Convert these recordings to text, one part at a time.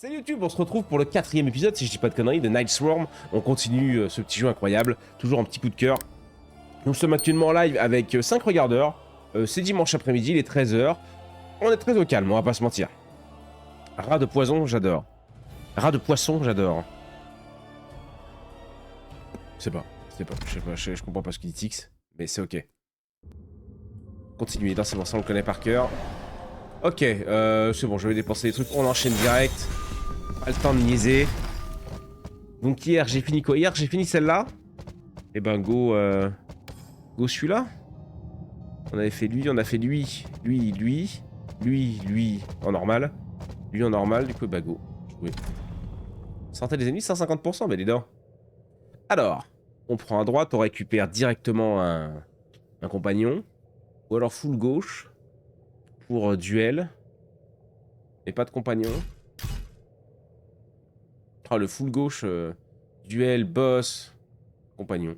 Salut YouTube, on se retrouve pour le 4e épisode, si je dis pas de conneries, de Night Swarm. On continue ce petit jeu incroyable, toujours un petit coup de cœur. Nous sommes actuellement en live avec 5 regardeurs. C'est dimanche après-midi, il est 13h. On est très au calme, on va pas se mentir. Rat de poison, j'adore. Rat de poisson, j'adore. Je sais pas, je comprends pas ce qu'il dit Tix, mais c'est ok. Continuez, c'est bon, ça on le connaît par cœur. Ok, c'est bon, je vais dépenser les trucs, on enchaîne direct. Pas le temps de niaiser. Donc hier, j'ai fini quoi? Hier, j'ai fini celle-là. Et ben go, go celui-là. On avait fait lui, on a fait lui, lui en normal. Lui en normal, du coup, bah go. Oui. Santé des ennemis, 150%, bah dis donc. Alors, on prend à droite, on récupère directement un compagnon. Ou alors full gauche pour duel. Et pas de compagnon. Ah, le full gauche, duel, boss, compagnon.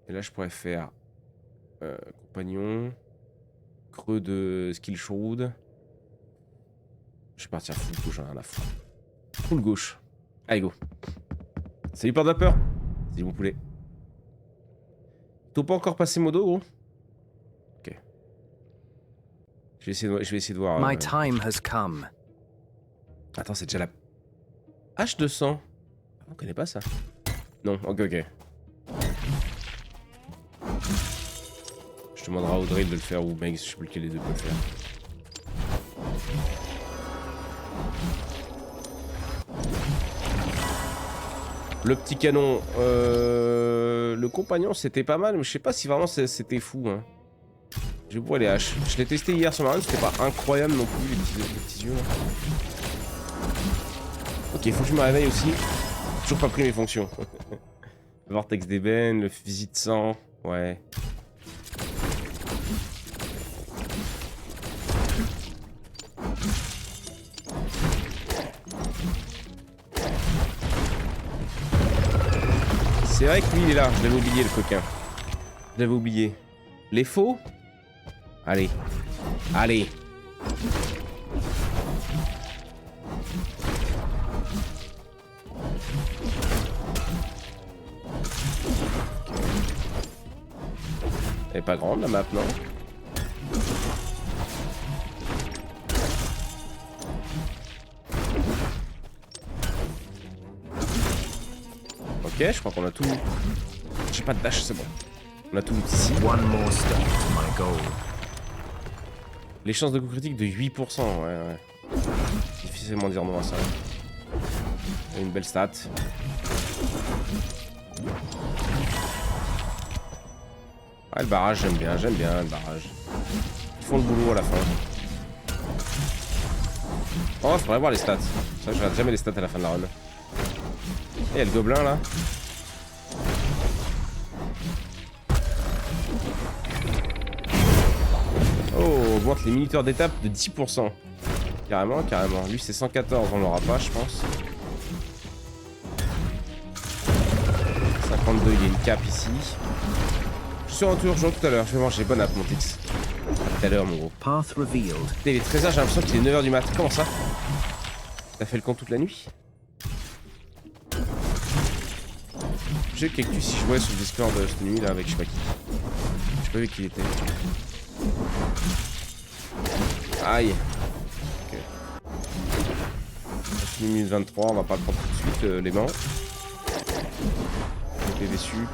Et là, je pourrais faire compagnon, creux de skill shroud. Je vais partir full gauche, rien à foutre. Full gauche. Allez, go. Salut, peur de peur. Salut, mon poulet. T'as pas encore passé modo, gros? Ok. Je vais essayer de voir. My time has come. Attends, c'est déjà la H200. On connaît pas ça. Non, ok. Je demanderai à Audrey de le faire ou Megs, je sais plus lequel des deux peut le faire. Le petit canon, le compagnon c'était pas mal, mais je sais pas si vraiment c'était fou. Hein. Je vais voir les haches. Je l'ai testé hier sur Marine, c'était pas incroyable non plus les petits yeux là. Ok, il faut que je me réveille aussi. Toujours pas pris mes fonctions. Le vortex d'ébène, le fusil de sang, ouais. C'est vrai que lui il est là, je l'avais oublié le coquin. Je l'avais oublié. Les faux? Allez. Allez. Elle est pas grande la map, non? Ok, je crois qu'on a tout. J'ai pas de dash, c'est bon. On a tout ici. One more step to my goal. Les chances de coup critique de 8%, ouais. Difficilement dire non à ça. Une belle stat. Ah, le barrage, j'aime bien le barrage. Ils font le boulot à la fin. Oh, faudrait voir les stats. Ça, je regarde jamais les stats à la fin de la run. Et le gobelin là. Oh, augmente les minuteurs d'étape de 10%. Carrément. Lui c'est 114, on l'aura pas je pense. 52, il y a une cape ici. Je suis en tour, je joue tout à l'heure. Je vais manger bonne app mon Tix. À tout à l'heure mon gros. Path revealed. Il est 13h, j'ai l'impression qu'il est 9h du mat. Comment ça? T'as fait le compte toute la nuit? J'ai Cactus si je jouais sur le Discord cette nuit là avec je sais pas qui. Je sais pas vu qui il était. Aïe. Ok. 1 minute 23, on va pas le prendre tout de suite, l'aimant. Le PV sup.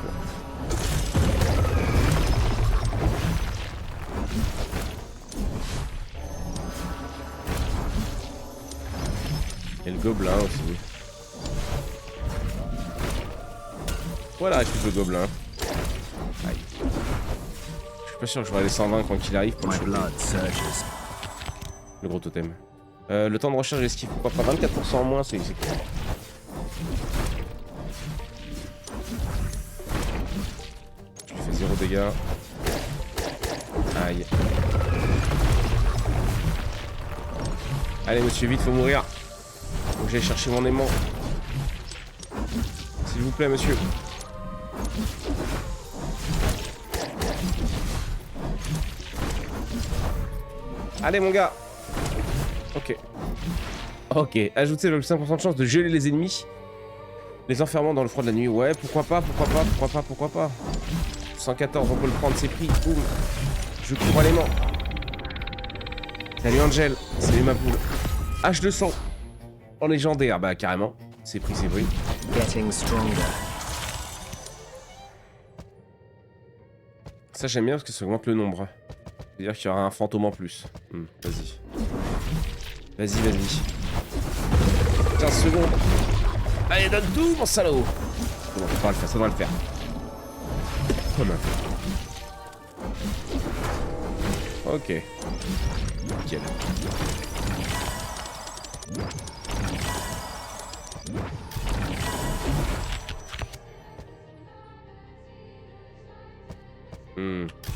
Et le gobelin aussi. Voilà, récupère le gobelin. Aïe. Je suis pas sûr que je vais aller 120 quand il arrive pour le choper. Le gros totem. Le temps de recharge et esquive, pourquoi pas 24% en moins, c'est cool. Je lui fais 0 dégâts. Aïe. Allez monsieur, vite, faut mourir. Faut que j'aille chercher mon aimant. S'il vous plaît monsieur. Allez mon gars. Ok. Ok, ajouter le 5% de chance de geler les ennemis. Les enfermant dans le froid de la nuit. Ouais, pourquoi pas, pourquoi pas, pourquoi pas, pourquoi pas. 114, on peut le prendre, c'est pris. Boum. Je cours à l'aimant. Salut Angel, salut ma poule. H200 en légendaire, bah carrément. C'est pris, c'est pris. Getting stronger. Ça j'aime bien parce que ça augmente le nombre. C'est-à-dire qu'il y aura un fantôme en plus. Vas-y. Vas-y, vas-y. 15 secondes. Allez, donne tout, mon salaud. C'est bon, ça devrait le faire, ça devrait le faire. Ok. Nickel.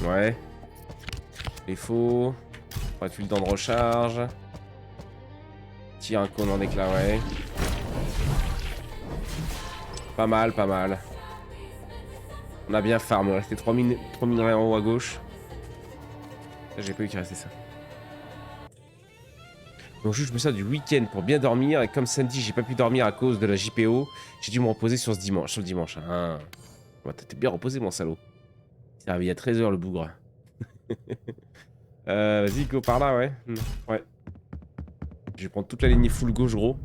Ouais. Les faux. Aurait-tu le temps de recharge? Tire un cône en éclat, ouais. Pas mal, pas mal. On a bien farm, il restait 3 minerais en haut à gauche. J'ai pas eu qu'il restait ça. Donc juste je me sers du week-end pour bien dormir et comme samedi j'ai pas pu dormir à cause de la JPO, j'ai dû me reposer sur le dimanche. Ah. Ouais, t'es bien reposé mon salaud. Il s'est réveillé à 13h le bougre. Vas-y go par là, ouais. Ouais. Je vais prendre toute la ligne full gauche gros.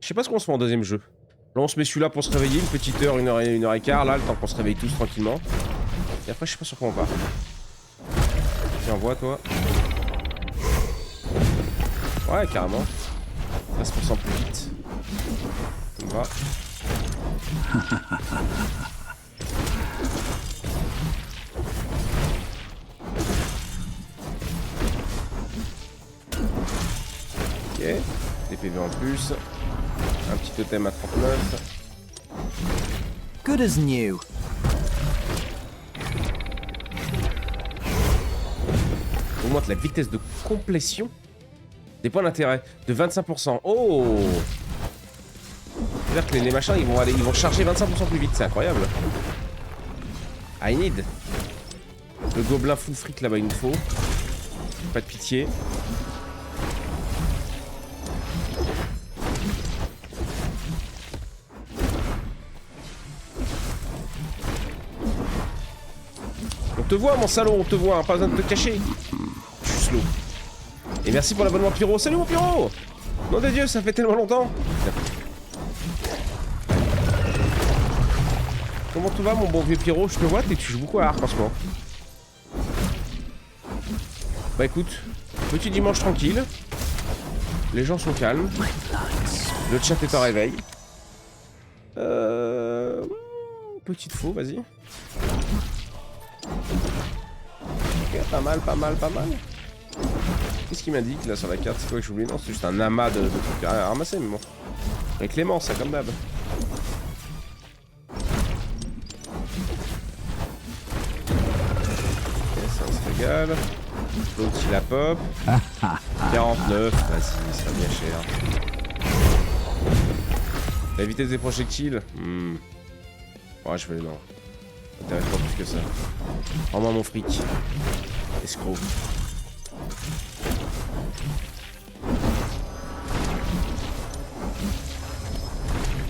Je sais pas ce qu'on se fait en deuxième jeu. Là on se met celui-là pour se réveiller, une petite heure, une heure et quart, là le temps qu'on se réveille tous tranquillement. Et après je sais pas sur quoi on part. Tiens, envoie toi. Ouais carrément. 13% plus vite. Ça me va. Ok. Des PV en plus. Un petit totem à 39. Good as new. Augmente la vitesse de complétion des points d'intérêt de 25%. Oh! C'est-à-dire que les machins ils vont charger 25% plus vite, c'est incroyable. I need. Le gobelin full fric là-bas il nous faut. Pas de pitié. On te voit mon salaud, on te voit, hein, pas besoin de te cacher. Je suis slow. Et merci pour l'abonnement Pyro. Salut mon Pyro! Nom de Dieu, ça fait tellement longtemps. Comment tout va mon bon vieux Pyro? Je te vois, tu joues beaucoup à Arc en ce moment. Bah écoute, petit dimanche tranquille. Les gens sont calmes. Le chat est en réveil. Petite faux, vas-y. Ok, pas mal, pas mal, pas mal. Qu'est-ce qu'il m'indique là sur la carte? C'est quoi que j'oublie? Non, c'est juste un amas de trucs à ramasser, mais bon. Avec Clément, ça comme d'hab. Ok, ça on se régale. L'autre il la pop. 49, vas-y, ça va bien cher. La vitesse des projectiles. Ouais, je vais non. Ça m'intéresse pas plus que ça. Rends-moi mon fric. Escroc.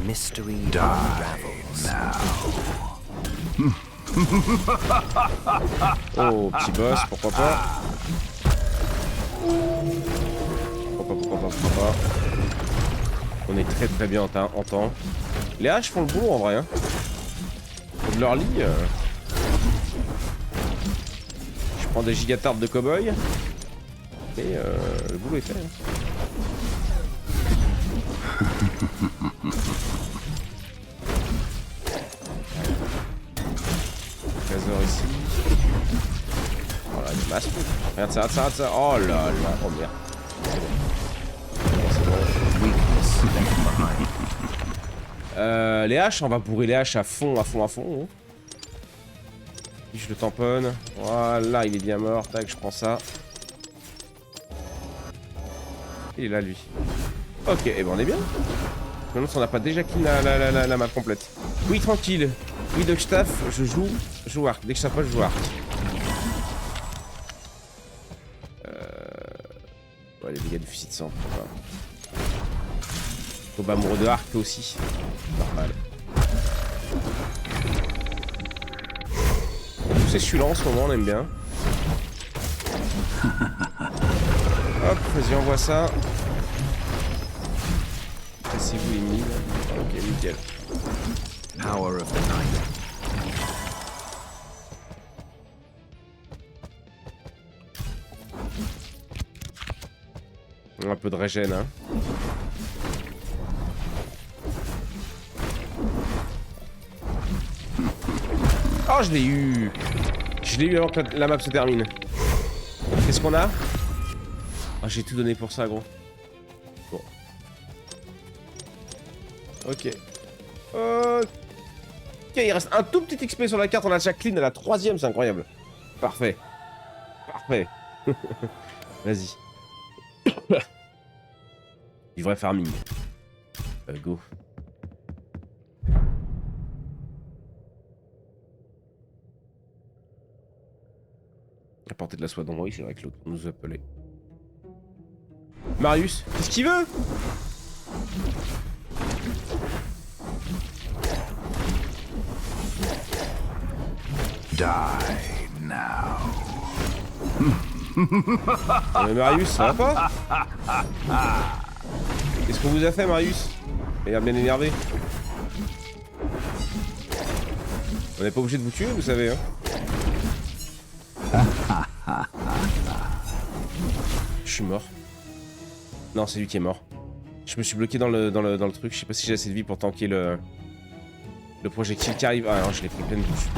Mystery unravels. Oh, petit boss, pourquoi pas. Pourquoi pas. On est très très bien en temps. Les haches font le boulot en vrai. Hein. De leur lit. Je prends des gigatards de cow-boy. Et le boulot est fait. Hein. Trésor ici. Voilà, il masse. Regarde ça. Oh là là. Oh merde. C'est bon. Les haches, on va bourrer les haches à fond. Hein. Je le tamponne. Voilà, il est bien mort. Tac, je prends ça. Il est là, lui. Ok, et ben on est bien. Je me demande si on n'a pas déjà clean la map complète. Oui, tranquille. Oui, dès que je taffe, je joue arc. Dès que je taffe pas, je joue arc. les dégâts du fusil de sang. Voilà. Tombe amoureux de arc aussi. Normal. C'est celui-là en ce moment, on aime bien. Hop, vas-y, envoie ça. Cassez-vous les mines. Ok, nickel. Power of the night. Un peu de régène, hein. Oh, je l'ai eu. Je l'ai eu avant que la map se termine. Qu'est-ce qu'on a? Oh, j'ai tout donné pour ça, gros. Bon. Ok. Ok, il reste un tout petit XP sur la carte. On a déjà clean à la 3ème, c'est incroyable. Parfait. Parfait. Vas-y. Du vrai farming. Go. Apporter de la soie d'ombre, oui, c'est vrai que l'autre nous appelait. Marius, qu'est-ce qu'il veut? Die now. Mais Marius, ça va pas? Qu'est-ce qu'on vous a fait, Marius? Il a l'air bien énervé. On n'est pas obligé de vous tuer, vous savez, hein. Je suis mort. Non, c'est lui qui est mort. Je me suis bloqué dans le truc. Je sais pas si j'ai assez de vie pour tanker le projectile qui arrive. Ah non, je l'ai pris pleine bouche.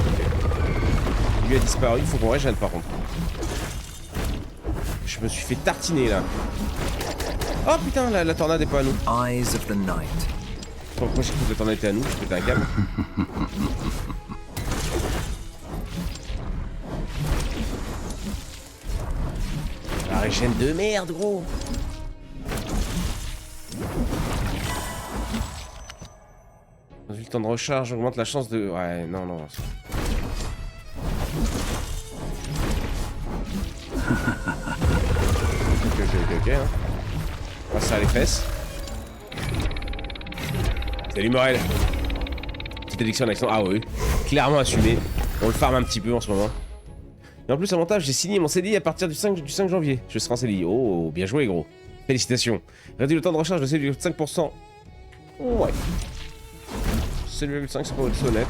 Lui a disparu. Il faut qu'on régène par contre. Je me suis fait tartiner là. Oh putain, la tornade est pas à nous. Eyes of the night. Pourquoi j'ai cru que la tornade était à nous? Je pétais un câble. La régène de merde, gros. Vu le temps de recharge augmente la chance de... Ouais, non, non. Ok, hein. On va se faire les fesses. Salut Morel. Petite addiction à l'action. Ah oui, clairement assumé. On le farm un petit peu en ce moment. Et en plus, avantage, j'ai signé mon CDI à partir du 5 janvier. Je serai en CDI. Oh, bien joué, gros. Félicitations. Réduit le temps de recharge de 7,5%. Ouais. 7,5, c'est pas aussi honnête.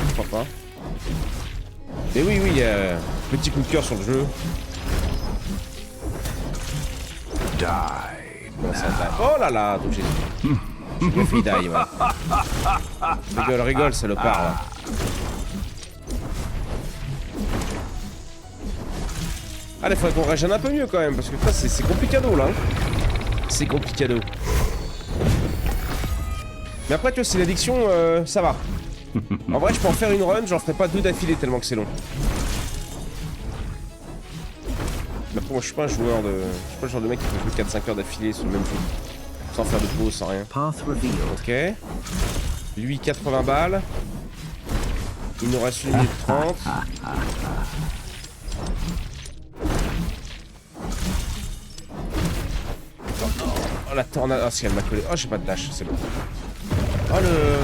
Je crois pas. Mais oui, petit coup de cœur sur le jeu. Die. Bon, ça tape. Oh là là, donc j'ai bien fait die, ouais. Rigole, salopard, là. Allez, faudrait qu'on régène un peu mieux quand même, parce que ça, c'est complicado là. C'est complicado. Mais après, tu vois, c'est l'addiction, ça va. En vrai, je peux en faire une run, j'en ferai pas deux d'affilée tellement que c'est long. Mais après, moi, je suis pas un joueur de. Je suis pas le genre de mec qui peut jouer 4-5 heures d'affilée sur le même jeu. Sans faire de pause, sans rien. Path revealed. Ok. Lui, 80 balles. Il nous reste 1 minute 30. Oh la tornade. Oh, si elle m'a collé. Oh, j'ai pas de dash, c'est bon. Oh le.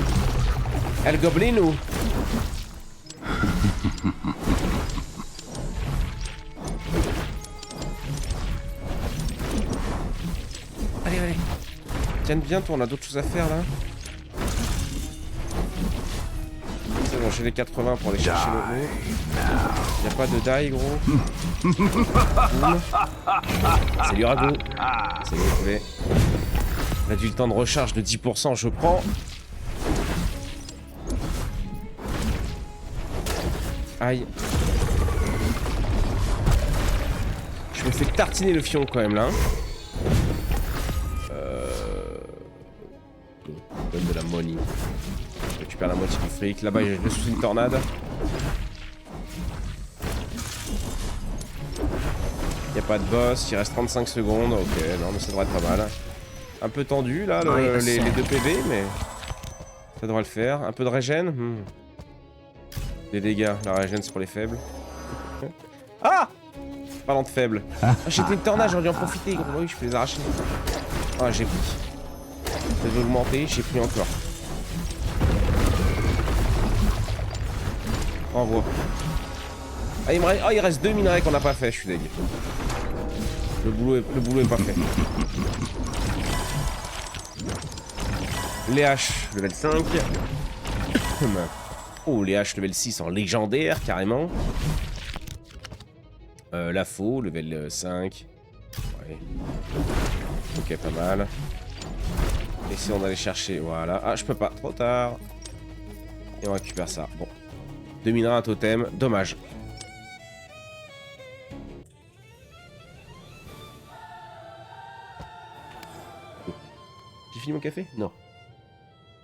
El Goblino. Allez. Tiens bien, toi, on a d'autres choses à faire là. C'est bon, j'ai les 80 pour aller chercher le haut. Y'a pas de die, gros. Boum. Salut Rago. Salut les poulets. Réduit le temps de recharge de 10%, je prends. Aïe. Je me fais tartiner le fion quand même là. Donne de la money. Je récupère la moitié du fric. Là-bas, je vais sous une tornade. Y'a pas de boss, il reste 35 secondes. Ok, non, mais ça devrait être pas mal. Un peu tendu là, les 2 PV, mais ça devrait le faire. Un peu de régène. Les dégâts, la régène c'est pour les faibles. Ah! Parlant de faible. Ah, j'étais une tornade, j'aurais dû en profiter, gros. Oui, je peux les arracher. Ah, j'ai pris. Je vais augmenter, j'ai pris encore. Envoie. Ah, il reste 2 minerais qu'on n'a pas fait, je suis deg. Le boulot est pas fait. Les haches, level 5. Oh, les haches level 6 en légendaire, carrément. La faux, level 5. Ouais. Ok, pas mal. Essayons d'aller chercher, voilà. Ah, je peux pas, trop tard. Et on récupère ça. Bon. 2 minerais, un totem, dommage. J'ai fini mon café? Non.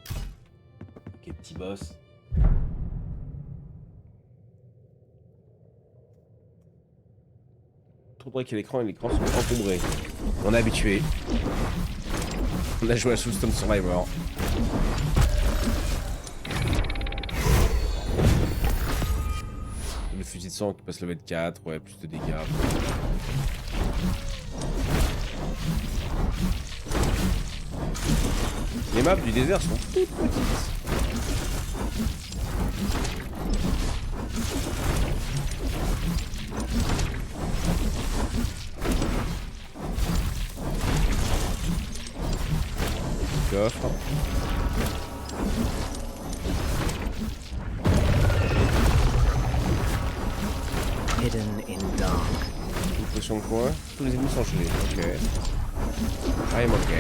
Ok, petit boss. Trop de briques à l'écran et l'écran sont encombrés. On est habitué. On a joué à Soulstone Survivor. Le fusil de sang qui passe level 4, ouais, plus de dégâts. Les maps du désert sont toutes petites. Coffre. Hidden in dark. Une potion de quoi? Tous les ennemis sont gelés. Ok. I'm ok.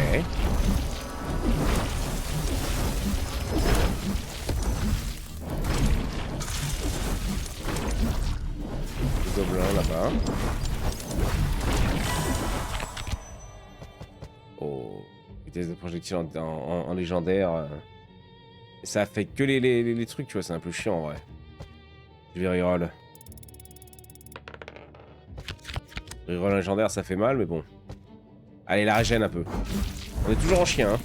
Le gobelin là-bas. Oh. Vitesse de projectile en légendaire. Ça affecte que les trucs, tu vois, c'est un peu chiant en vrai. Je vais reroll. Reroll légendaire, ça fait mal, mais bon. Allez, la régène un peu. On est toujours en chien, hein.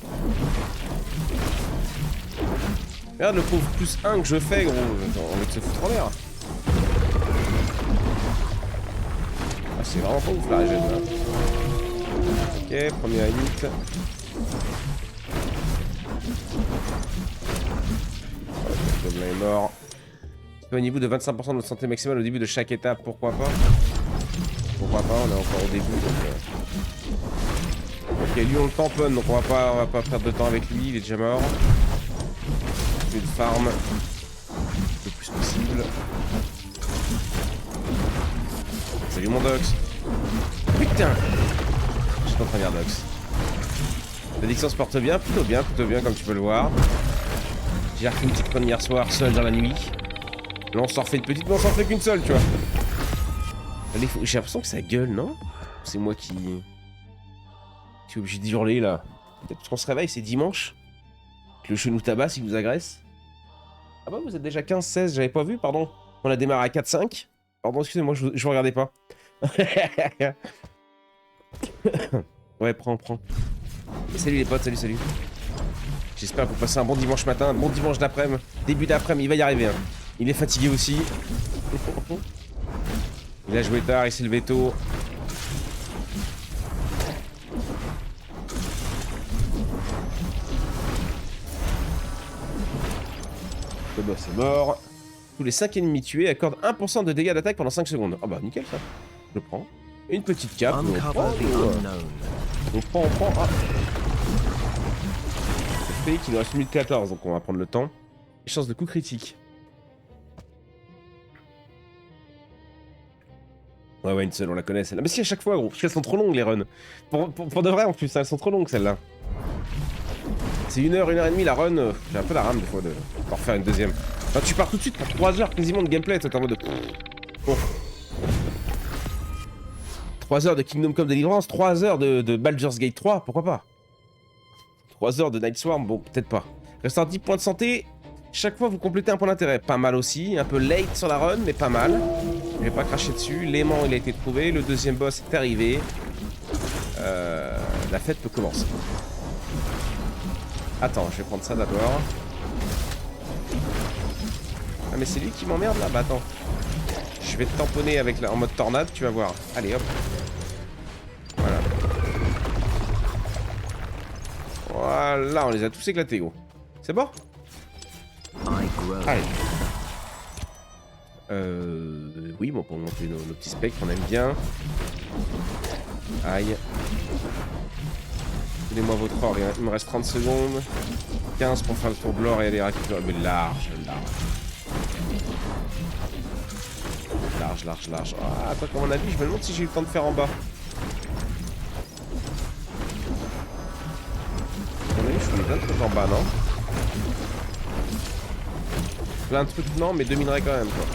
Regarde le pauvre plus 1 que je fais, gros. J'ai envie de se foutre en l'air. Ah, c'est vraiment pas ouf la régène, là. Ok, première hit. Le gobelin est mort. Au niveau de 25% de notre santé maximale au début de chaque étape, pourquoi pas? Pourquoi pas, on est encore au début donc... Ok, lui on le tamponne donc on va pas perdre de temps avec lui, il est déjà mort. Une farm le plus possible. Salut mon Dox. Putain! Je suis en train de dire Dox. L'addiction se porte bien, plutôt bien comme tu peux le voir. J'ai refait une petite run hier soir seul dans la nuit. Là on s'en refait une petite, mais on s'en fait qu'une seule, tu vois. J'ai l'impression que ça gueule, non? C'est moi qui suis obligé d'hurler là. Peut-être parce qu'on se réveille, c'est dimanche. Que le chenou tabasse, il vous agresse. Ah bah vous êtes déjà 15-16, j'avais pas vu, pardon. On a démarré à 4-5. Pardon, excusez-moi, je vous regardais pas. Ouais, prends. Salut les potes, salut. J'espère que vous passez un bon dimanche matin, un bon dimanche d'après-midi. Début d'après-midi, il va y arriver. Hein. Il est fatigué aussi. Il a joué tard, il s'est levé tôt. Le boss est mort. Tous les 5 ennemis tués accordent 1% de dégâts d'attaque pendant 5 secondes. Ah bah nickel ça. Je le prends. Une petite cape. On prend. Ah. Ça fait qu'il nous reste 1014, donc on va prendre le temps. Chance de coup critique. Ouais, une seule, on la connaît celle-là. Mais si, à chaque fois, gros, parce qu'elles sont trop longues les runs. Pour de vrai en plus, elles sont trop longues celles-là. C'est 1 heure et demie la run. J'ai un peu la rame des fois de refaire une deuxième. Enfin, tu pars tout de suite pour 3 heures quasiment de gameplay, toi t'es en mode de. Bon. 3 heures de Kingdom Come Deliverance, 3 heures de Baldur's Gate 3, pourquoi pas? 3 heures de Night Swarm, bon, peut-être pas. Restant 10 points de santé. Chaque fois, vous complétez un point d'intérêt. Pas mal aussi. Un peu late sur la run, mais pas mal. Je vais pas cracher dessus. L'aimant, il a été trouvé. Le deuxième boss est arrivé. La fête peut commencer. Attends, je vais prendre ça d'abord. Ah, mais c'est lui qui m'emmerde là? Bah attends. Je vais te tamponner avec en mode tornade, tu vas voir. Allez, hop. Voilà. Voilà, on les a tous éclatés, gros. C'est bon? Allez. Oui, bon, pour monter nos petits specs qu'on aime bien. Aïe. Donnez-moi votre or, il me reste 30 secondes. 15 pour faire le tour de l'or et aller récupérer. Mais large. Large. Ah, toi, comme on a dit, je me demande si j'ai eu le temps de faire en bas. On a vu, je faisais plein de trucs en bas, non? Plein de trucs, non, mais 2 minerais quand même, quoi.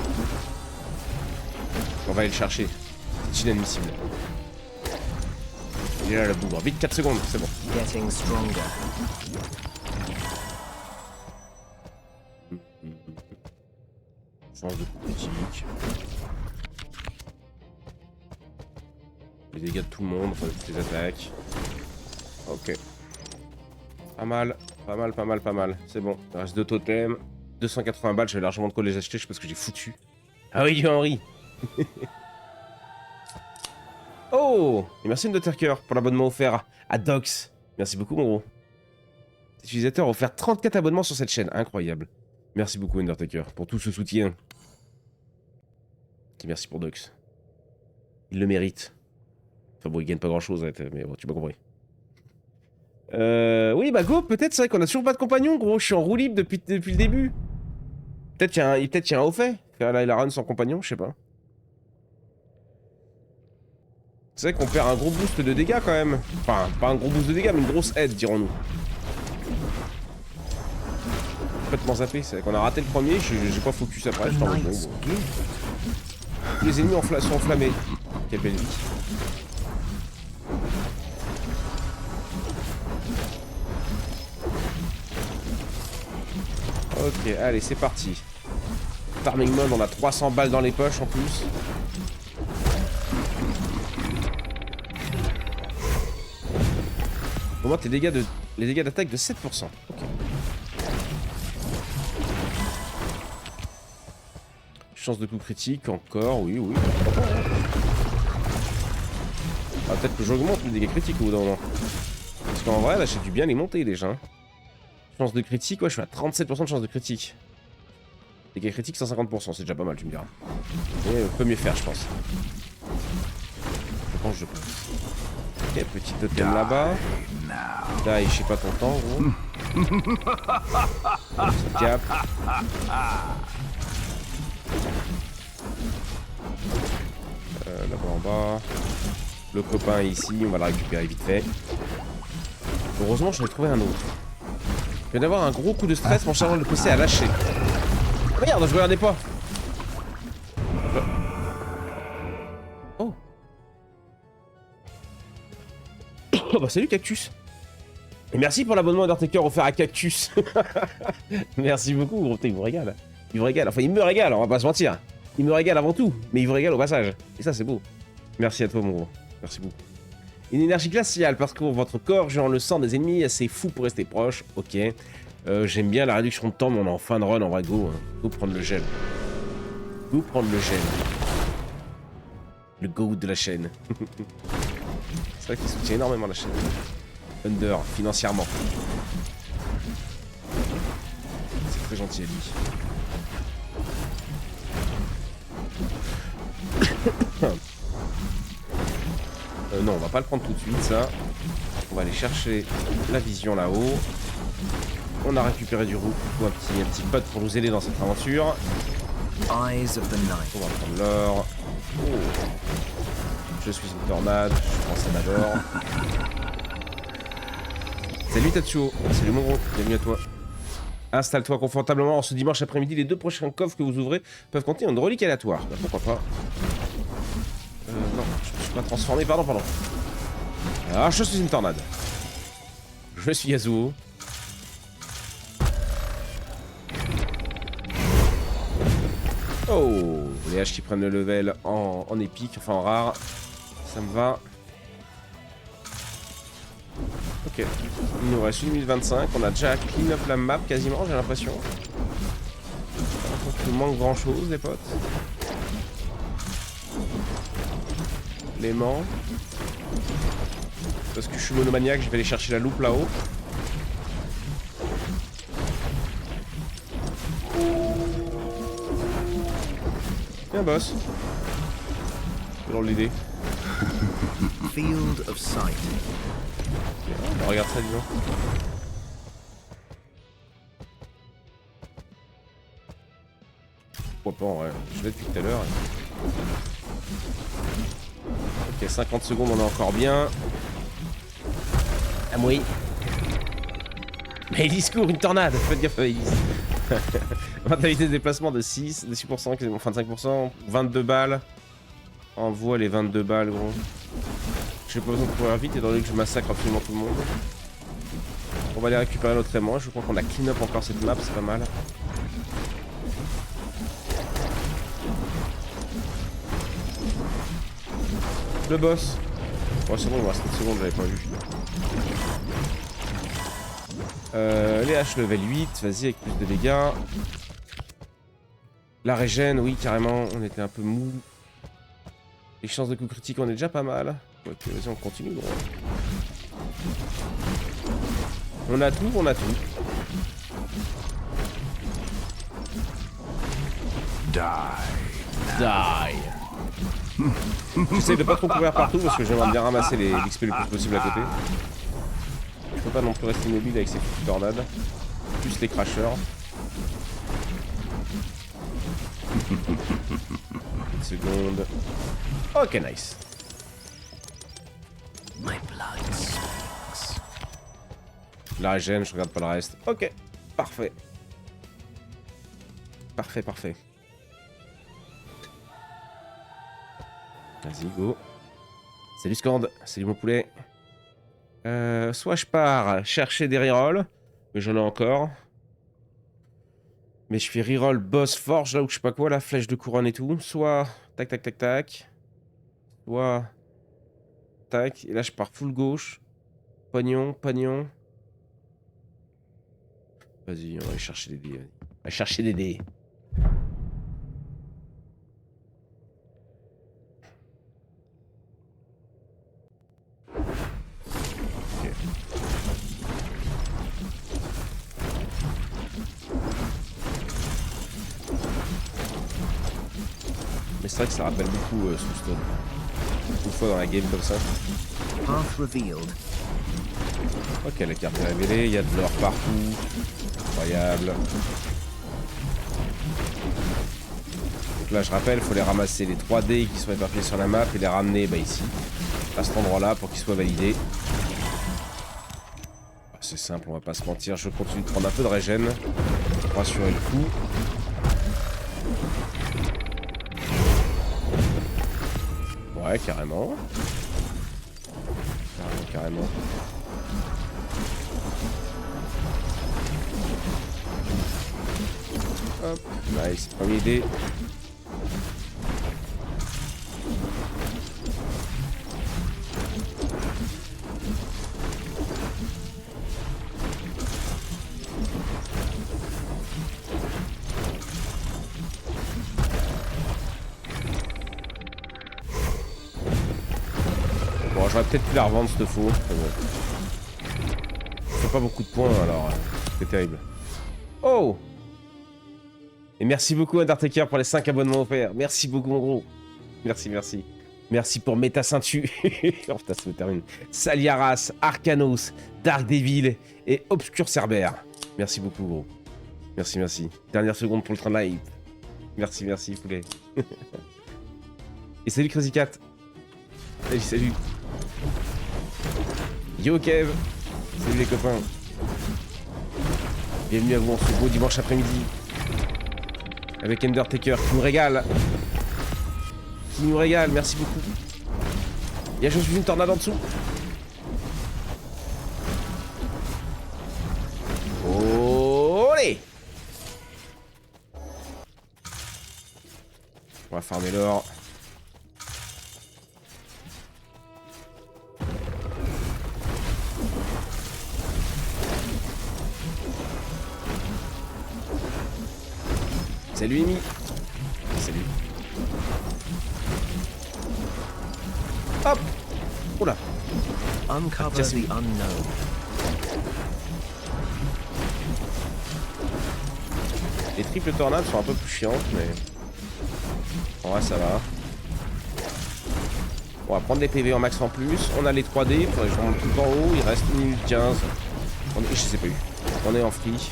On va aller le chercher. C'est inadmissible. Il est là, le bougre. Vite, 4 secondes, c'est bon. Getting stronger. Change de politique. Les dégâts de tout le monde, enfin de toutes les attaques. Ok. Pas mal. C'est bon. Il reste 2 totems. 280 balles, j'avais largement de quoi les acheter, je sais pas ce que j'ai foutu. Ah oui, Henri. Oh, et merci Undertaker pour l'abonnement offert à Dox. Merci beaucoup, mon gros. Cet utilisateur a offert 34 abonnements sur cette chaîne. Incroyable. Merci beaucoup, Undertaker, pour tout ce soutien. Et merci pour Dox. Il le mérite. Enfin bon, il gagne pas grand chose, mais bon, tu m'as compris. Oui, bah go, peut-être, c'est vrai qu'on a toujours pas de compagnon, gros. Je suis en roue libre depuis le début. Peut-être qu'il y a un haut fait. Faire la run sans compagnon, je sais pas. C'est vrai qu'on perd un gros boost de dégâts quand même. Enfin, pas un gros boost de dégâts, mais une grosse aide, dirons-nous. Complètement zappé, c'est vrai qu'on a raté le premier, j'ai pas focus après, je t'en bon. Les ennemis sont enflammés. Quelle belle vie. Ok, allez, c'est parti. Farming mode, on a 300 balles dans les poches en plus. Augmente les dégâts d'attaque de 7%. Ok. Chance de coup critique, encore, oui. Ah, peut-être que j'augmente les dégâts critiques au bout d'un moment. Parce qu'en vrai, là, j'ai dû bien les monter déjà. Hein. Chance de critique, ouais, je suis à 37% de chance de critique. Dégâts critiques, 150%, c'est déjà pas mal, tu me diras. Mais on peut mieux faire, je pense. Je pense. Ok, petit totem là-bas. Là, je sais pas ton temps, gros. Petit cap. Là-bas en bas. Le copain est ici, on va le récupérer vite fait. Heureusement, je vais trouver un autre. Je viens d'avoir un gros coup de stress, mon chargeur de PC a lâché. Regarde, je regardais pas. Oh. Oh bah salut Cactus. Et merci pour l'abonnement Undertaker offert à Cactus. Merci beaucoup, gros, il vous régale. Il vous régale, enfin il me régale, on va pas se mentir. Il me régale avant tout, mais il vous régale au passage. Et ça c'est beau. Merci à toi mon gros, merci beaucoup. Une énergie glaciale parcourt votre corps, genre le sang des ennemis, assez fou pour rester proche, ok. J'aime bien la réduction de temps, mais on est en fin de run, on va go. Hein. Go prendre le gel. Go prendre le gel. Le go de la chaîne. C'est vrai qu'il soutient énormément la chaîne. Under, financièrement. C'est très gentil à lui. Non, on va pas le prendre tout de suite, ça. On va aller chercher la vision là-haut. On a récupéré du roux, un petit pote pour nous aider dans cette aventure. Eyes of the night. On va prendre l'or. Oh. Je suis une tornade, je pense à d'abord. Salut Tatsuo, salut mon gros, bienvenue à toi. Installe-toi confortablement en ce dimanche après-midi. Les 2 prochains coffres que vous ouvrez peuvent contenir une relique aléatoire. Bah, pourquoi pas. Non, je me suis pas transformé, pardon. Alors, je suis une tornade. Je suis Yasuo. Oh, les haches qui prennent le level en épique, enfin en rare. Ça me va. Ok. Il nous reste 1025. On a déjà clean up la map quasiment, j'ai l'impression. Il nous manque grand chose, les potes. L'aimant. Parce que je suis monomaniaque, je vais aller chercher la loupe là-haut. Tiens, boss. C'est dans l'idée. Field of sight. Bah, regarde ça, dis donc. Pourquoi pas, en vrai. Je l'ai depuis tout à l'heure. Ok, 50 secondes, on est encore bien. Ah oui. Mais Elise court, une tornade. Faites gaffe à Elise. Rentabilité de déplacement de 6, de 6%, quasiment 25%, 22 balles. Envoie les 22 balles, gros. J'ai pas besoin de courir vite, étant donné que je massacre absolument tout le monde. On va aller récupérer notre aimant. Je crois qu'on a clean up encore cette map, c'est pas mal. Le boss. Oh, c'est bon, il me reste 30 secondes, j'avais pas vu. Les H level 8, vas-y, avec plus de dégâts. La régène, oui, carrément, on était un peu mou. Les chances de coup critique, on est déjà pas mal. Ok, vas-y, on continue, gros. On a tout, on a tout. Die. Die. J'essaie de pas trop courir partout parce que j'aimerais bien ramasser l'XP le plus possible à côté. Je peux pas non plus rester immobile avec ces petites tornades. Plus les crashers. Une seconde. Ok, nice. My blood speaks. La régène, je regarde pas le reste. Ok, parfait. Parfait, parfait. Vas-y, go. Salut Scand, salut mon poulet. Soit je pars chercher des rerolls, mais j'en ai encore. Mais je fais reroll boss forge là où je sais pas quoi, la flèche de couronne et tout. Soit tac tac tac tac. Soit tac. Et là je pars full gauche. Pognon, pognon. Vas-y, on va aller chercher des dés. On va chercher des dés. Mais c'est vrai que ça rappelle beaucoup Soulstone. Une fois dans la game comme ça. Path revealed. Ok, la carte est révélée, il y a de l'or partout. Incroyable. Donc là, je rappelle, il faut les ramasser les 3 dés qui sont éparpillés sur la map et les ramener ici, à cet endroit-là, pour qu'ils soient validés. C'est simple, on va pas se mentir. Je continue de prendre un peu de régène pour assurer le coup. Ouais, carrément. Carrément. Hop, nice. Premier dé. Bon, j'aurais peut-être pu la revendre cette faux. Mais bon. Ça fait pas beaucoup de points alors. C'est terrible. Oh! Et merci beaucoup Undertaker pour les 5 abonnements offerts. Merci beaucoup mon gros. Merci, merci. Merci pour Meta Ceintu. Oh putain, ça me termine. Saliaras, Arcanos, Dark Devil et Obscur Cerber. Merci beaucoup gros. Merci, merci. Dernière seconde pour le train de live. Merci, merci poulet. Et salut Crazy Cat. Salut, salut. Yo Kev. Salut les copains. Bienvenue à vous en ce beau dimanche après-midi. Avec Undertaker qui nous régale. Qui nous régale, merci beaucoup. Il y a juste une tornade en dessous. Olé! On va farmer l'or. Salut Amy. Salut. Hop. Oula. Uncover Cassé. the unknown. Les triples tornades sont un peu plus chiantes, mais... En vrai, ça va. On va prendre des PV en max en plus. On a les 3D. Faudrait que je remonte tout en haut. Il reste 1 minute 15. Je sais pas eu. On est en free.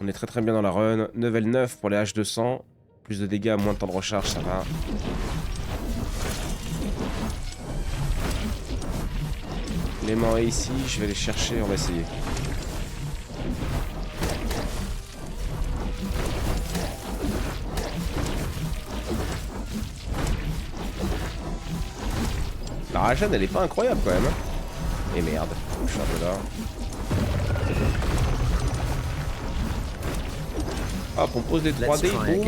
On est très très bien dans la run. Level 9 pour les H200. Plus de dégâts, moins de temps de recharge, ça va. L'aimant est ici. Je vais les chercher. On va essayer. La ragène elle est pas incroyable quand même. Et merde, je suis un peu là. Hop, on pose des 3D, boum.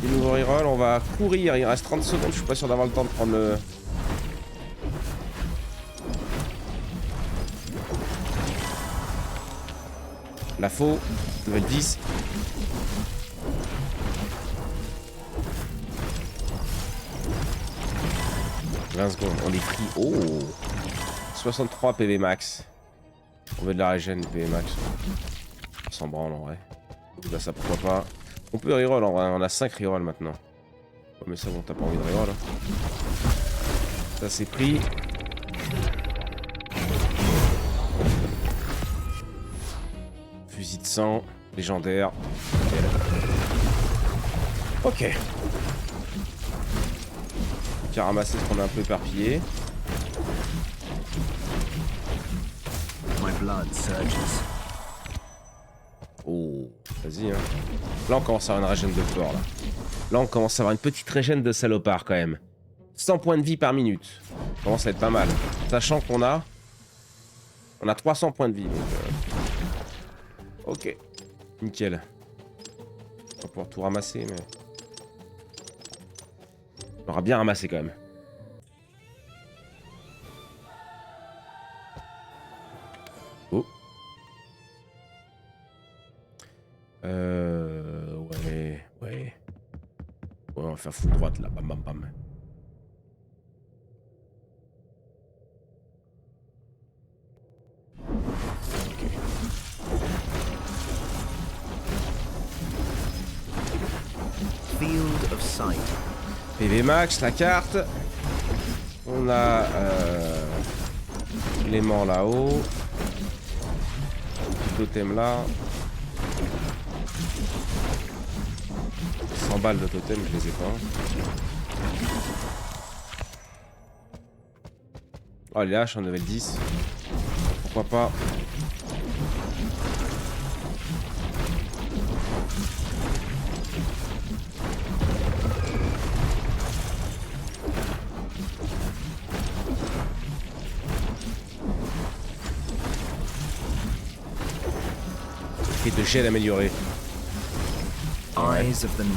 Des nouveaux rerolls, on va courir, il reste 30 secondes, je suis pas sûr d'avoir le temps de prendre le... La faux, level 10. « 20 secondes, on est pris. Oh 63 PV max. On veut de la régène PV max. On s'en branle en vrai. Là, ça pourquoi pas. On peut reroll en vrai, on a 5 reroll maintenant. Oh, mais ça bon, t'as pas envie de reroll. Hein. Ça c'est pris. Fusil de sang, légendaire. Ok. Qui a ramassé ce qu'on a un peu éparpillé. My blood surges. Oh, vas-y hein. Là on commence à avoir une régène de fort là. Là on commence à avoir une petite régène de salopard quand même. 100 points de vie par minute. Ça commence à être pas mal. Sachant qu'on a... On a 300 points de vie donc... Ok. Nickel. On va pouvoir tout ramasser mais... On aura bien ramassé quand même. Oh. Ouais. Ouais, on va faire full droite là. Bam bam bam. Ok. Field of sight. PV max, la carte. On a l'aimant là-haut. Le totem là. 100 balles de totem, je les ai pas. Oh, les haches en level 10. Pourquoi pas. De gel amélioré. Eyes of the night.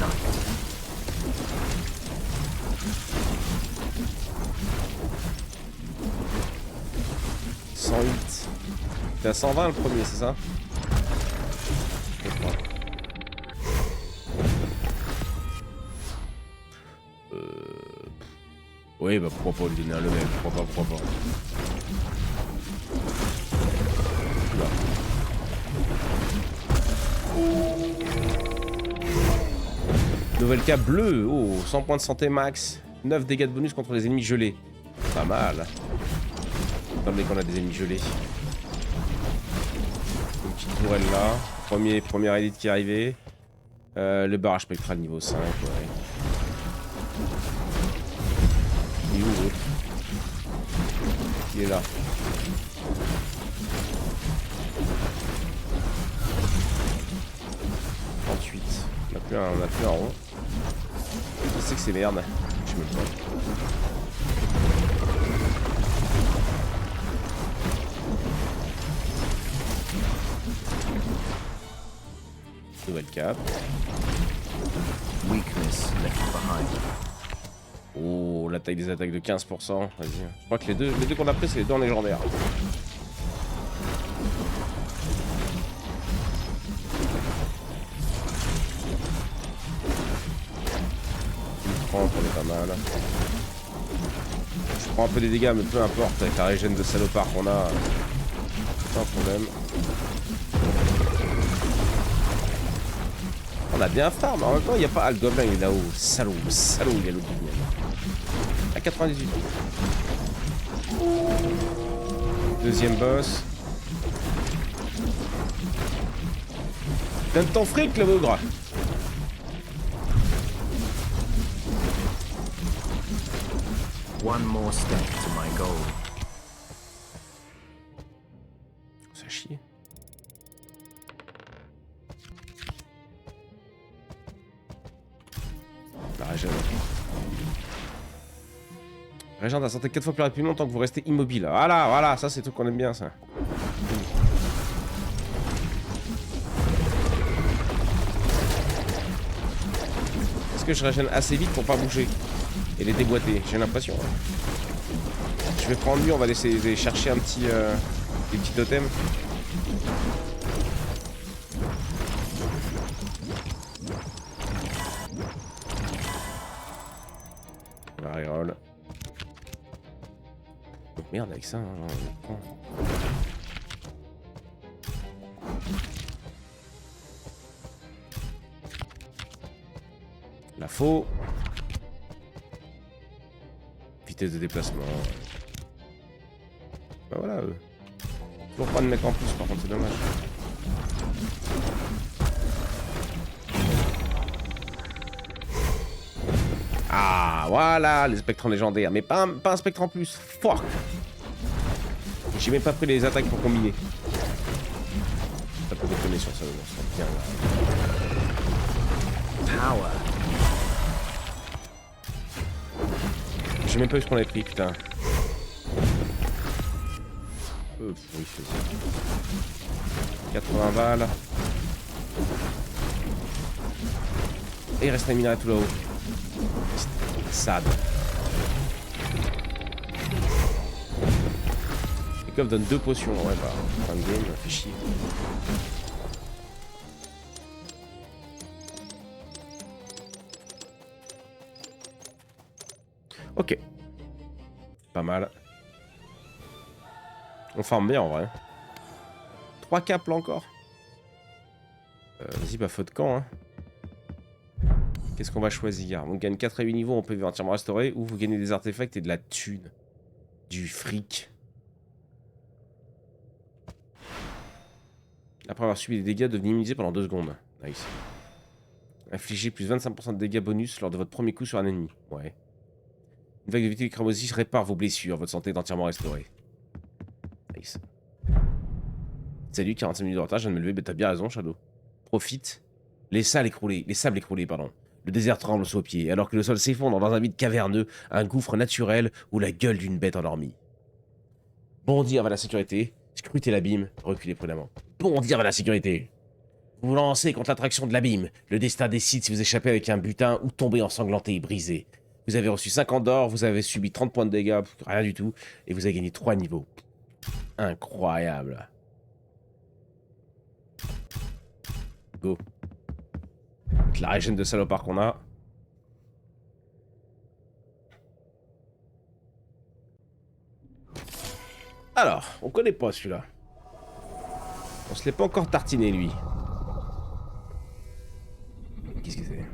« 108. T'es à 120 le premier, c'est ça? Oui, bah pourquoi pas lui donner un level, pourquoi pas. Oula. Nouvelle cap bleue, oh, 100 points de santé max, 9 dégâts de bonus contre les ennemis gelés. Pas mal. Étant donné qu'on a des ennemis gelés. Une petite tourelle là. Première élite qui est arrivée. Le barrage spectral niveau 5, ouais. Il est où l'autre? Il est là. On a plus un rond. Qui c'est que c'est merde? Je sais même pas. Nouvelle cap. Weakness left behind. Oh, la taille des attaques de 15%. Vas-y. Je crois que les deux qu'on a pris, c'est les deux en légendaire. 30, on est pas mal. Je prends un peu des dégâts, mais peu importe, avec la régène de salopard qu'on a, pas un problème. On a bien farm, en même temps, il n'y a pas. Ah, le gobelin il est là-haut, salaud, salaud, il y a l'autre ligne. À 98. Deuxième boss. Donne ton fric, le bougre. One more step to my goal. Ça chie. La régène. Régène, t'as santé 4 fois plus rapidement tant que vous restez immobile. Voilà, voilà, ça c'est tout qu'on aime bien ça. Est-ce que je régène assez vite pour pas bouger et les déboîter? J'ai l'impression. Je vais prendre lui, on va laisser chercher un petit des petits totems. La reroll. Oh, merde avec ça. Hein, la faux. Vitesse de déplacement. Bah voilà. Toujours pas de mec en plus, par contre c'est dommage. Ah voilà les spectres légendaires, mais pas un spectre en plus. Fuck. J'ai même pas pris les attaques pour combiner. Ça peut déconner sur ça, on sera bien là. Power. J'ai même pas eu ce qu'on avait pris, putain. Oui, c'est ça. 80 balles. Et il reste un minerai tout là-haut. Sad. Les coffres donnent 2 potions. Ouais, bah, fin de game, fait chier. Ok. Pas mal. On farme bien en vrai. 3 caps là encore. Vas-y, bah faute de camp, hein. Qu'est-ce qu'on va choisir? On gagne 4 à 8 niveaux, on peut entièrement restaurer, ou vous gagnez des artefacts et de la thune. Du fric. Après avoir subi des dégâts, devenez immunisé pendant 2 secondes. Nice. Infligez plus 25% de dégâts bonus lors de votre premier coup sur un ennemi. Ouais. Une vague de vitalité cramoisie répare vos blessures, votre santé est entièrement restaurée. Nice. Salut, 45 minutes de retard, je viens de me lever, mais t'as bien raison, Shadow. Profite. Les sables écroulés, pardon. Le désert tremble sous vos pieds, alors que le sol s'effondre dans un vide caverneux, un gouffre naturel ou la gueule d'une bête endormie. Bondir vers la sécurité, scrutez l'abîme, reculez prudemment. Bondir vers la sécurité. Vous vous lancez contre l'attraction de l'abîme. Le destin décide si vous échappez avec un butin ou tombez ensanglanté et brisé. Vous avez reçu 50 d'or, vous avez subi 30 points de dégâts, rien du tout, et vous avez gagné 3 niveaux. Incroyable. Go. Avec la régène de salopard qu'on a. Alors, on connaît pas celui-là. On se l'est pas encore tartiné, lui. Qu'est-ce que c'est?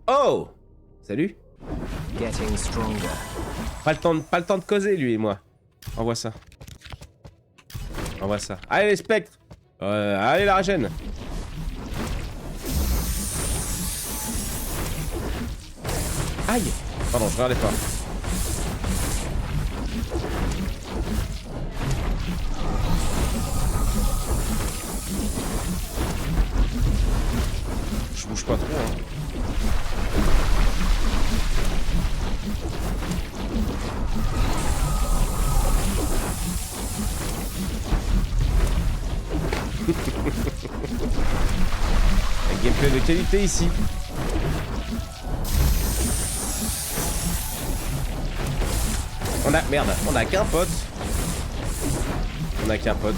Oh! Salut. Getting stronger. Pas le temps de causer, lui et moi. Envoie ça. Envoie ça. Allez, les spectres! Allez, la régène! Aïe! Pardon, je regardais pas. Je bouge pas trop, hein. Un gameplay de qualité ici. On a qu'un pote. On a qu'un pote.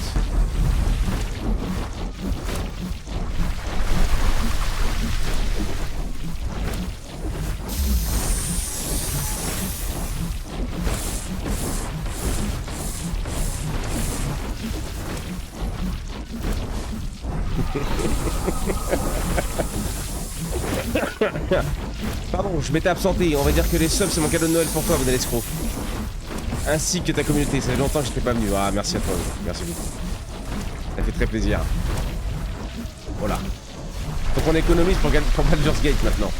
Pardon, je m'étais absenté. On va dire que les subs, c'est mon cadeau de Noël pour toi, Modèle Escroc. Ainsi que ta communauté. Ça fait longtemps que je t'ai pas venu. Ah, merci à toi. Merci beaucoup. Ça fait très plaisir. Voilà. Faut qu'on économise pour Baldur's Gate maintenant.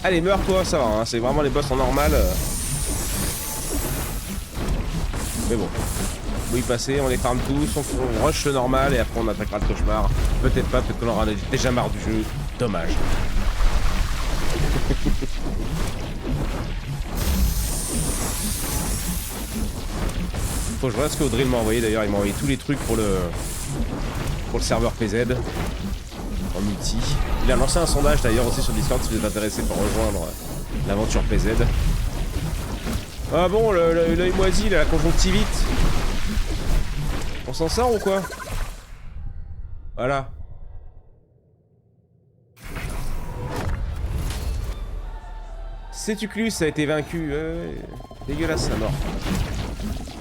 Allez, meurs toi, ça va. Hein. C'est vraiment les boss en normal. Mais bon. Oui, passer, on les farm tous, on rush le normal et après on attaquera le cauchemar. Peut-être pas, peut-être qu'on aura déjà marre du jeu. Dommage. Faut que je regarde ce que Audrey m'a envoyé d'ailleurs. Il m'a envoyé tous les trucs pour le serveur PZ en multi. Il a lancé un sondage d'ailleurs aussi sur Discord si vous êtes intéressé pour rejoindre l'aventure PZ. Ah bon, l'œil moisi, la conjonctivite. On s'en sort ou quoi? Voilà. Cétuclus a été vaincu. Dégueulasse, la mort.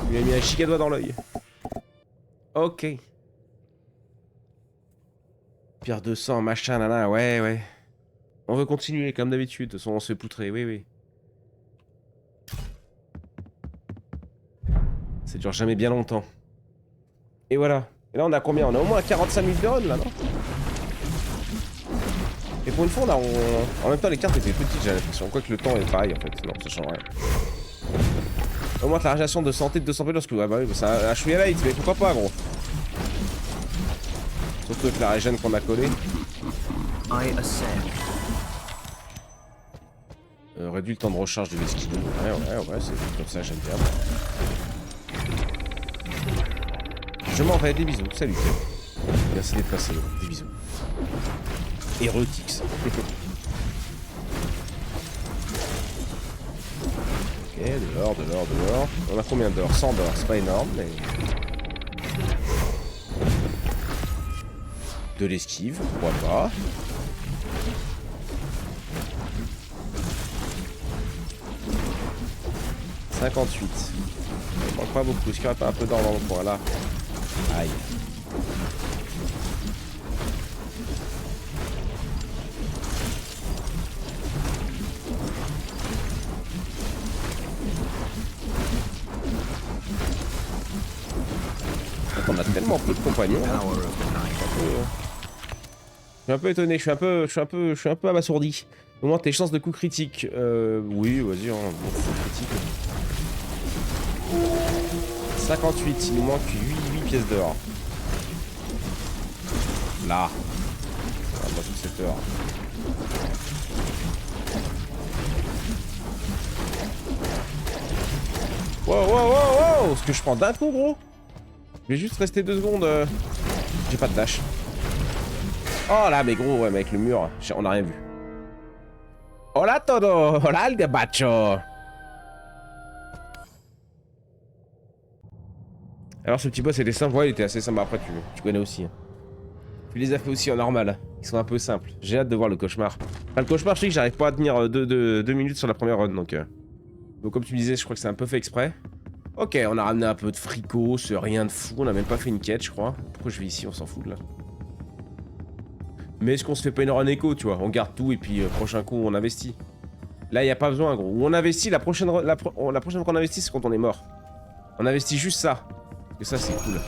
Il lui a mis un chicadois dans l'œil. Ok. Pierre 200, machin, nana, ouais. On veut continuer comme d'habitude. De toute façon, on se fait poutrer, oui. Ça dure jamais bien longtemps. Et voilà. Et là, on a combien? On a au moins 45 minutes de run, là, non? Et pour une fois, en même temps, les cartes étaient petites, j'ai l'impression. Quoique le temps est pareil, en fait. Non, ça change rien. Augmente la régénération de santé de 200 p lorsque... Ouais, bah oui, c'est un chouïa light, mais pourquoi pas, gros? Surtout avec la régène qu'on a collée. Réduit le temps de recharge de l'esquive. Ouais, c'est comme ça, j'aime bien. Je m'en vais, des bisous. Salut. Merci d'être passé, des bisous. Erotix. Ok, de l'or. On a combien d'or? 100 d'or, c'est pas énorme, mais... De l'esquive, pourquoi pas. « 58. Il manque pas beaucoup. Est-ce qu'il n'y aurait pas un peu d'or dans le coin là? Aïe. On a tellement peu de compagnons. Je suis un peu étonné, je suis un peu abasourdi. Au moins tes chances de coup critique. Oui, vas-y, hein, bon, critique. 58, il nous manque 8 pièces d'or. Là. Ah, moi toute cette heure. Wow. Est-ce que je prends d'un coup, gros? Je vais juste rester 2 secondes. J'ai pas de dash. Oh là, mais gros, ouais, mais avec le mur, on a rien vu. Hola todo, hola el bacho. Alors ce petit boss était simple, ouais il était assez simple, après tu connais aussi. Tu les as fait aussi en normal, ils sont un peu simples. J'ai hâte de voir le cauchemar. Enfin le cauchemar je sais que j'arrive pas à tenir 2 minutes sur la première run donc... Donc comme tu me disais je crois que c'est un peu fait exprès. Ok on a ramené un peu de fricot, c'est rien de fou, on a même pas fait une quête je crois. Pourquoi je vais ici, on s'en fout de là. Mais est-ce qu'on se fait pas une run écho tu vois, on garde tout et puis prochain coup on investit. Là y a pas besoin gros, où on investit la prochaine fois qu'on investit c'est quand on est mort. On investit juste ça. Et ça c'est cool.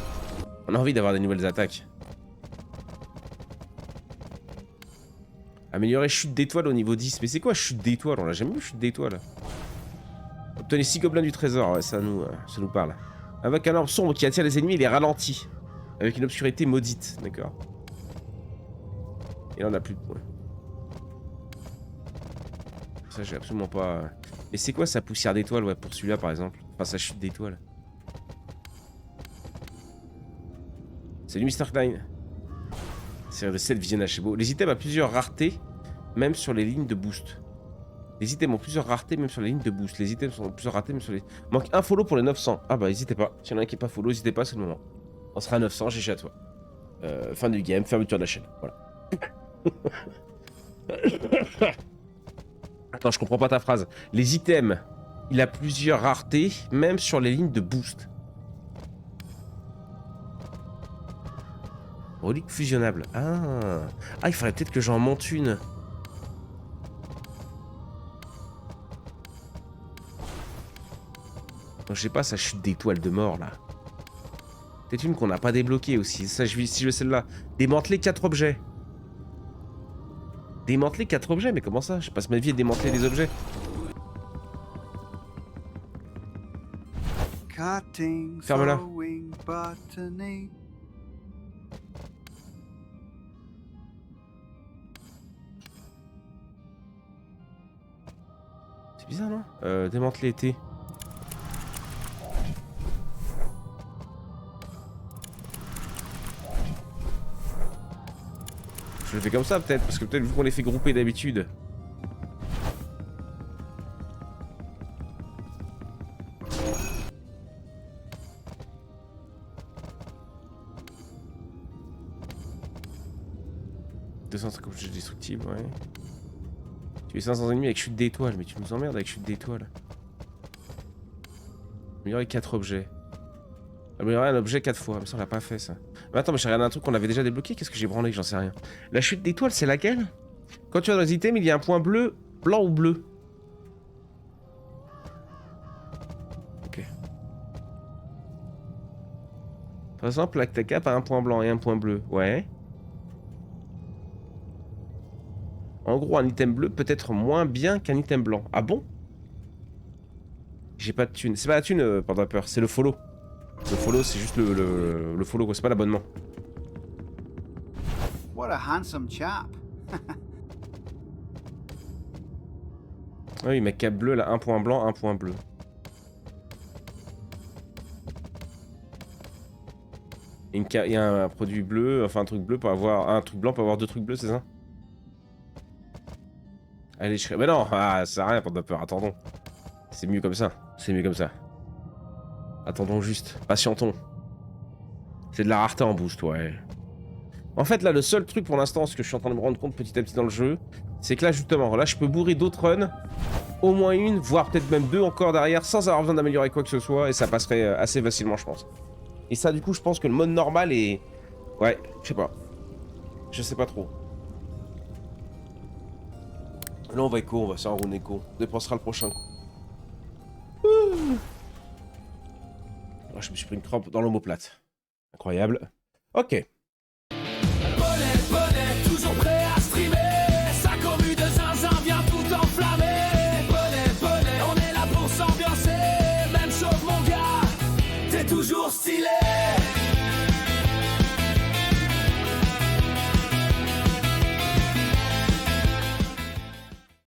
On a envie d'avoir des nouvelles attaques. Améliorer chute d'étoiles au niveau 10. Mais c'est quoi chute d'étoiles? On l'a jamais vu chute d'étoiles. Obtenez 6 gobelins du trésor, ouais, ça nous parle. Avec un orbe sombre qui attire les ennemis, il est ralenti. Avec une obscurité maudite, d'accord. Et là on a plus de points. Ça j'ai absolument pas... Mais c'est quoi sa poussière d'étoiles, ouais, pour celui-là par exemple? Enfin sa chute d'étoiles. C'est du Mr. Klein. Série de 7 visionnage, c'est beau. Les items ont plusieurs raretés, même sur les lignes de boost. Les items ont plusieurs raretés, même sur les lignes de boost. Les items sont plusieurs raretés, même sur les... Manque un follow pour les 900. Ah bah n'hésitez pas. S'il y en a un qui est pas follow, n'hésitez pas, c'est le moment. On sera à 900, GG à toi. Fin du game, fermeture de la chaîne. Voilà. Attends, je comprends pas ta phrase. Les items, il a plusieurs raretés, même sur les lignes de boost. Relique fusionnable. Ah, il faudrait peut-être que j'en monte une. Donc, je sais pas, sa chute d'étoile de mort, là. Peut-être une qu'on n'a pas débloquée aussi. Ça, si je veux celle-là. Démanteler 4 objets. Démanteler 4 objets? Mais comment ça? Je passe ma vie à démanteler des objets. Ferme-la. C'est bizarre, non? Démanteler T. Je le fais comme ça peut-être, parce que peut-être vu qu'on les fait grouper d'habitude. « 250 objets destructibles, ouais. Tu es 500 ennemis avec chute d'étoile, mais tu nous emmerdes avec chute d'étoile. Améliorer 4 objets. Améliorer un objet 4 fois, mais ça on l'a pas fait ça. Mais attends, mais j'ai regardé un truc qu'on avait déjà débloqué, qu'est-ce que j'ai branlé, j'en sais rien. La chute d'étoile, c'est laquelle? Quand tu vas dans les items, il y a un point bleu, blanc ou bleu. Ok. Par exemple, ta cape a un point blanc et un point bleu. Ouais. En gros, un item bleu peut être moins bien qu'un item blanc. Ah bon? J'ai pas de thune. C'est pas la thune, pas de peur, c'est le follow. Le follow, c'est juste le follow, quoi. C'est pas l'abonnement. What a handsome chap. Ah oui, ma cape bleue, là, un point blanc, un point bleu. Il y a un produit bleu, enfin un truc bleu pour avoir... Un truc blanc pour avoir 2 trucs bleus, c'est ça? Allez, je serai... Mais non, ça sert à rien, pas de peur, attendons. C'est mieux comme ça, c'est mieux comme ça. Attendons juste, patientons. C'est de la rareté en boost, ouais. En fait, là, le seul truc pour l'instant, ce que je suis en train de me rendre compte petit à petit dans le jeu, c'est que là, justement, là, je peux bourrer d'autres runs, au moins une, voire peut-être même 2 encore derrière, sans avoir besoin d'améliorer quoi que ce soit, et ça passerait assez facilement, je pense. Et ça, du coup, je pense que le mode normal est... Ouais, je sais pas. Je sais pas trop. Là, on va écho, on va faire un round écho. On dépensera le prochain coup. Oh, je me suis pris une crampe dans l'omoplate. Incroyable. Ok. Bonnet, toujours prêt à streamer. Sa commu de zinzin vient tout enflammer. Bonnet, on est là pour s'ambiancer. Même chose mon gars, t'es toujours stylé.